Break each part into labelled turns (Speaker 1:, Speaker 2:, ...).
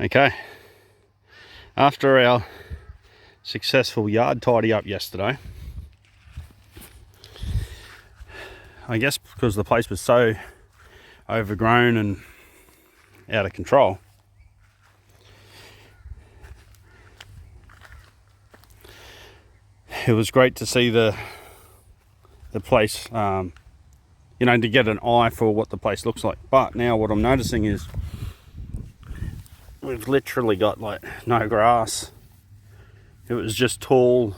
Speaker 1: Okay, after our successful yard tidy up yesterday, I guess because the place was so overgrown and out of control, it was great to see the place, to get an eye for what the place looks like. But now what I'm noticing is we've literally got like no grass. It was just tall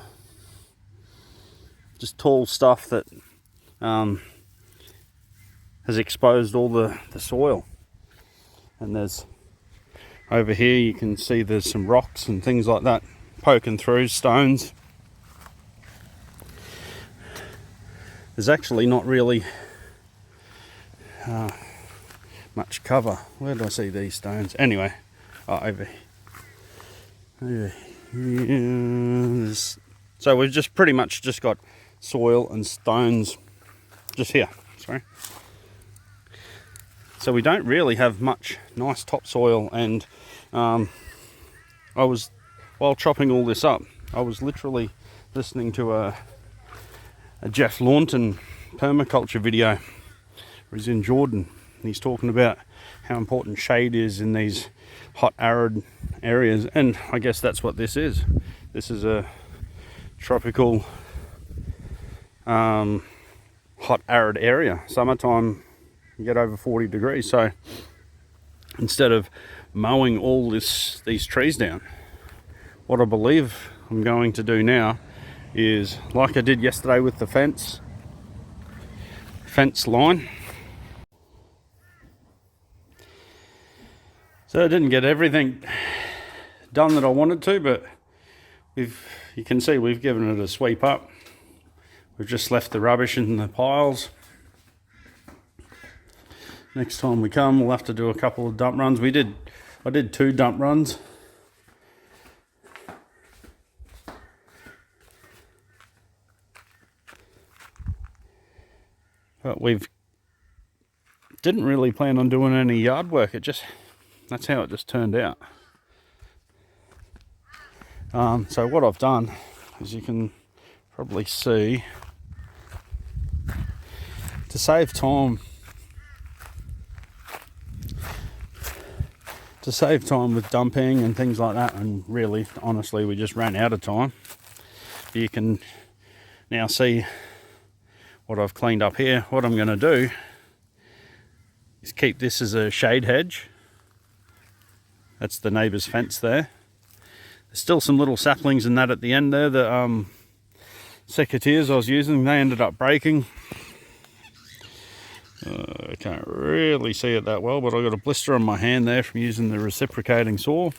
Speaker 1: stuff that has exposed all the soil. And there's over here, you can see there's some rocks and things like that poking through, stones. There's actually not really much cover. Where do I see these stones? Anyway, over here. So we've just pretty much just got soil and stones just here. Sorry. So we don't really have much nice topsoil, and while chopping all this up, I was literally listening to a Jeff Launton permaculture video where he's in Jordan, and he's talking about how important shade is in these hot arid areas, and I guess that's what this is. This is a tropical hot arid area. Summertime you get over 40 degrees, so instead of mowing all these trees down, what I believe I'm going to do now is, like I did yesterday with the fence line. So I didn't get everything done that I wanted to, but you can see we've given it a sweep up. We've just left the rubbish in the piles. Next time we come, we'll have to do a couple of dump runs. I did 2 dump runs. But didn't really plan on doing any yard work. That's how it just turned out. So what I've done, as you can probably see, to save time with dumping and things like that, and really, honestly, we just ran out of time. You can now see what I've cleaned up here. What I'm going to do is keep this as a shade hedge. That's the neighbour's fence there. There's still some little saplings and that at the end there. The secateurs I was using, they ended up breaking. I can't really see it that well, but I got a blister on my hand there from using the reciprocating saw.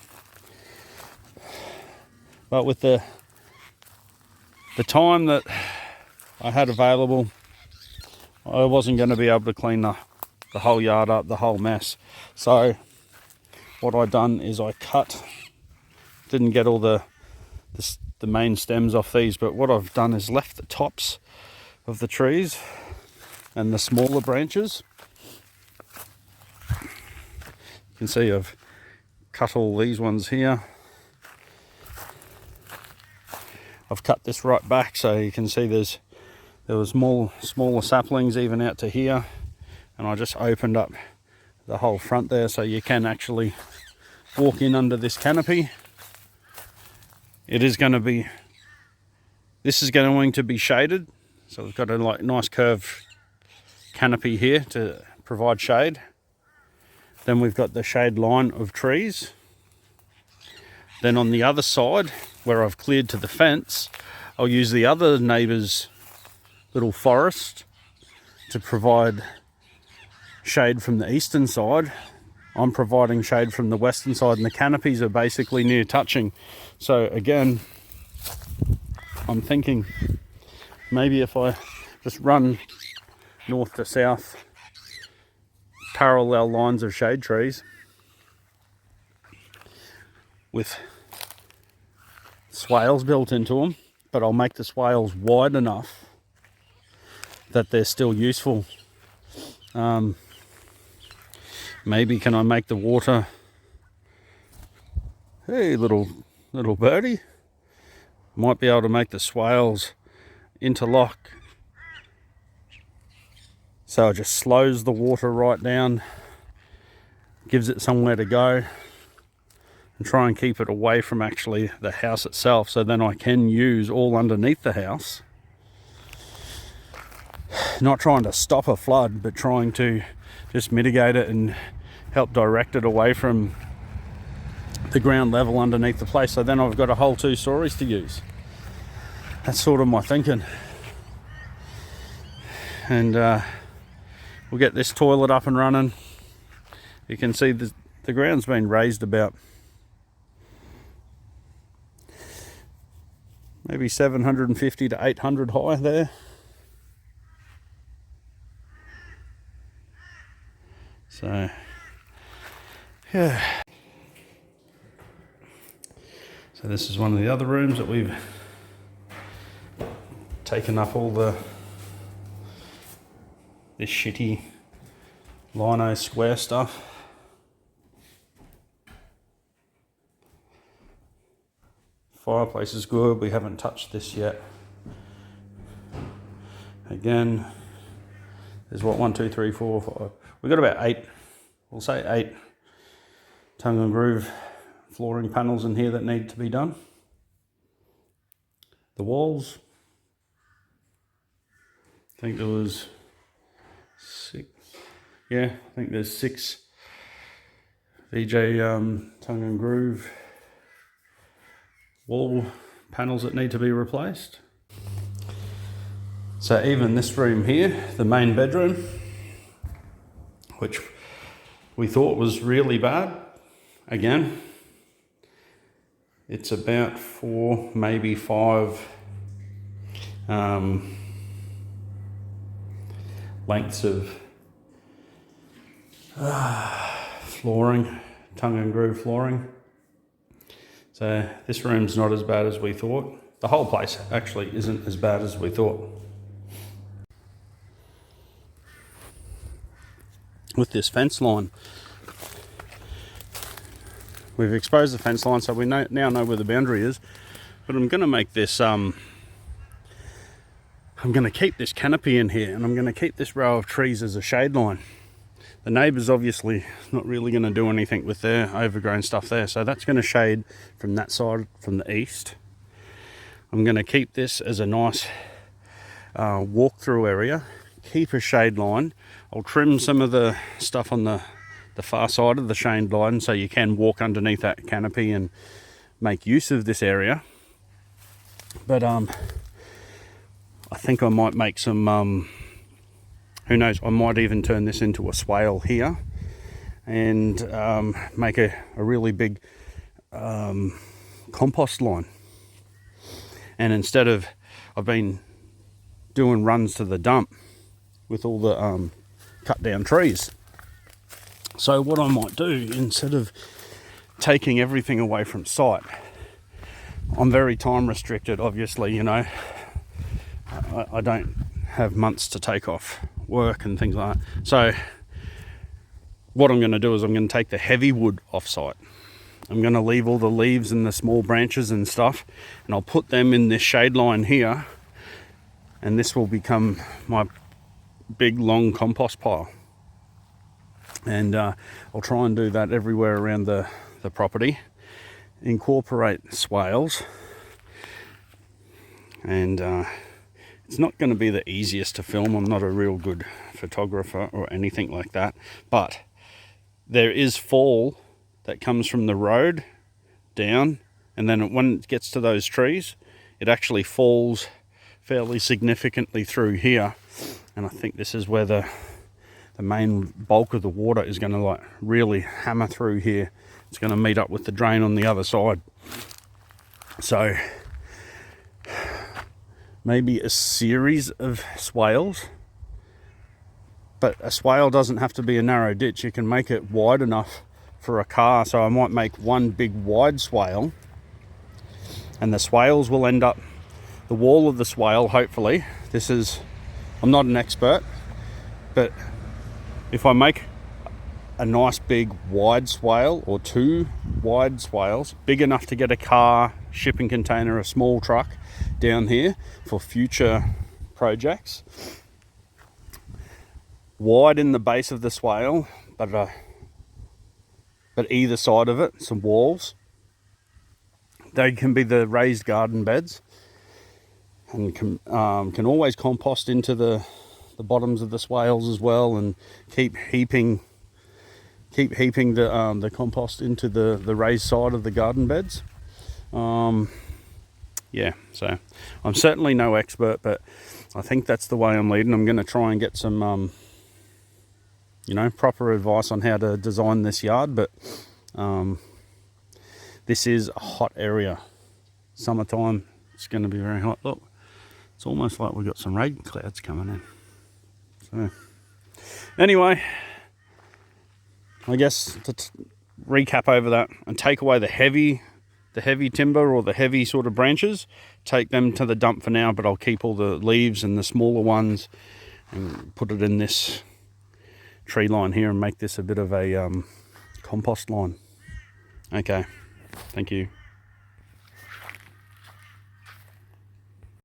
Speaker 1: But with the time that I had available, I wasn't going to be able to clean the whole yard up, the whole mess. So what I done is I didn't get all the main stems off these, but what I've done is left the tops of the trees and the smaller branches. You can see I've cut all these ones here. I've cut this right back, so you can see there was smaller saplings even out to here, and I just opened up the whole front there so you can actually walk in under this canopy. This is going to be shaded, so we've got a nice curved canopy here to provide shade. Then we've got the shade line of trees. Then on the other side, where I've cleared to the fence, I'll use the other neighbour's little forest to provide shade from the eastern side. I'm providing shade from the western side, and the canopies are basically near touching. So again, I'm thinking maybe if I just run north to south parallel lines of shade trees with swales built into them, but I'll make the swales wide enough that they're still useful. Maybe can I make the water Hey, little birdie. Might be able to make the swales interlock, so it just slows the water right down, gives it somewhere to go, and try and keep it away from actually the house itself, so then I can use all underneath the house. Not trying to stop a flood, but trying to just mitigate it and help direct it away from the ground level underneath the place, so then I've got a whole 2 stories to use. That's sort of my thinking. And we'll get this toilet up and running. You can see the ground's been raised about maybe 750 to 800 high there. So, yeah. So this is one of the other rooms that we've taken up all this shitty lino square stuff. Fireplace is good, we haven't touched this yet. Again, there's what, 1, 2, 3, 4, 5. We've got about 8, we'll say 8 tongue and groove flooring panels in here that need to be done. The walls, I think there was 6, yeah, I think there's 6 VJ tongue and groove wall panels that need to be replaced. So even this room here, the main bedroom, which we thought was really bad, again, it's about 4, maybe 5 lengths of flooring, tongue and groove flooring. So this room's not as bad as we thought. The whole place actually isn't as bad as we thought. With this fence line, we've exposed the fence line, so we now know where the boundary is. But I'm going to make this, I'm going to keep this canopy in here, and I'm going to keep this row of trees as a shade line. The neighbours obviously not really going to do anything with their overgrown stuff there, so that's going to shade from that side, from the east. I'm going to keep this as a nice walk-through area, keep a shade line. I'll trim some of the stuff on the far side of the shade line so you can walk underneath that canopy and make use of this area. But I think I might make some, who knows, I might even turn this into a swale here and make a really big compost line. And instead of, I've been doing runs to the dump with all the cut down trees. So what I might do, instead of taking everything away from site, I'm very time restricted, obviously, you know. I don't have months to take off work and things like that. So what I'm going to do is I'm going to take the heavy wood off site. I'm going to leave all the leaves and the small branches and stuff, and I'll put them in this shade line here, and this will become my big long compost pile. And I'll try and do that everywhere around the property, incorporate swales, and it's not going to be the easiest to film. I'm not a real good photographer or anything like that, but there is fall that comes from the road down, and then when it gets to those trees, it actually falls fairly significantly through here. And I think this is where the main bulk of the water is going to like really hammer through here. It's going to meet up with the drain on the other side. So maybe a series of swales, but a swale doesn't have to be a narrow ditch. You can make it wide enough for a car. So I might make one big wide swale, and the swales will end up, the wall of the swale, hopefully, this is, I'm not an expert, but if I make a nice big wide swale, or 2 wide swales, big enough to get a car, shipping container, a small truck down here for future projects. Wide in the base of the swale, but either side of it, some walls. They can be the raised garden beds, and can always compost into the bottoms of the swales as well, and keep heaping the compost into the raised side of the garden beds. Yeah, so I'm certainly no expert, but I think that's the way I'm leading. I'm going to try and get some proper advice on how to design this yard, but this is a hot area. Summertime, it's going to be very hot. Look, it's almost like we've got some rain clouds coming in. So anyway, I guess to recap over that and take away the heavy timber or the heavy sort of branches, take them to the dump for now, but I'll keep all the leaves and the smaller ones and put it in this tree line here and make this a bit of a compost line. Okay, thank you.